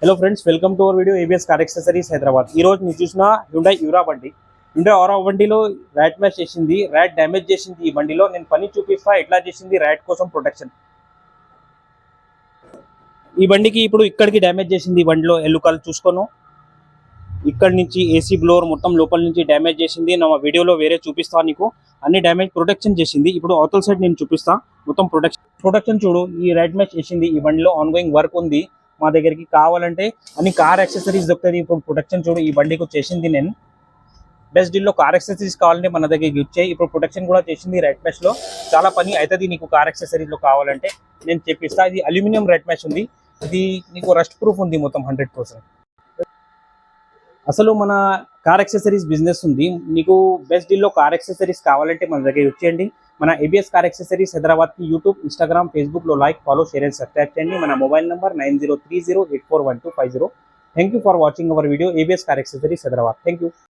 Hello friends, welcome to our video ABS car accessories Hyderabad. ఈ రోజు మీరు చూసిన హ్యుండాయ్ యూరా బండి. హ్యుండాయ్ యూరా బండిలో ర్యాట్ మ్యాచ్ చేసింది, ర్యాట్ డ్యామేజ్ చేసింది. ఈ బండిలో నేను పని చూపిస్తా ఎట్లా చేసింది ర్యాట్ కోసం ప్రొటెక్షన్. ఈ బండికి ఇప్పుడు ఇక్కడికి డ్యామేజ్ చేసింది. ఈ బండిలో ఎల్లుకలు చూసుకోను, ఇక్కడ నుంచి ఏసీ బ్లోర్ మొత్తం లోపల నుంచి డ్యామేజ్ చేసింది. నా వీడియోలో వేరే చూపిస్తా, నీకు అన్ని డ్యామేజ్ ప్రొటెక్షన్ చేసింది. ఇప్పుడు అవతల సైడ్ నేను చూపిస్తా మొత్తం ప్రొటెక్షన్ చూడు. ఈ ర్యాట్ మ్యాచ్ చేసింది. ఈ బండిలో ఆన్ గోయింగ్ వర్క్ ఉంది. మా దగ్గరికి కావాలంటే అన్ని కార్ యాక్సెసరీస్ దొరుకుతుంది. ఇప్పుడు ప్రొటెక్షన్ చూడు, ఈ బండికి చేసింది నేను. బెస్ట్ డీల్లో కార్ యాక్సెసరీస్ కావాలంటే మన దగ్గరికి వచ్చాయి. ఇప్పుడు ప్రొటెక్షన్ కూడా చేసింది. రెడ్ మ్యాచ్ లో చాలా పని అవుతుంది. నీకు కార్ యాక్సెసరీస్ లో కావాలంటే నేను చెప్పిస్తా. ఇది అల్యూమినియం రెడ్ మ్యాచ్ ఉంది. ఇది నీకు రస్ట్ ప్రూఫ్ ఉంది మొత్తం 100%. అసలు మన కార్ యాక్సెసరీస్ బిజినెస్ ఉంది. నీకు బెస్ట్ డీల్లో కార్ యాక్సెసరీస్ కావాలంటే మన దగ్గర వచ్చేయండి. మన ఏబిఎస్ కార్ యాక్సెసరీస్ హైదరాబాద్ కి యూట్యూబ్, ఇన్స్టాగ్రామ్, ఫేస్బుక్ లో like, follow, share and subscribe చేయండి. మన mobile number 9030841250. Thank you for watching our video ABS car accessories Hyderabad. Thank you.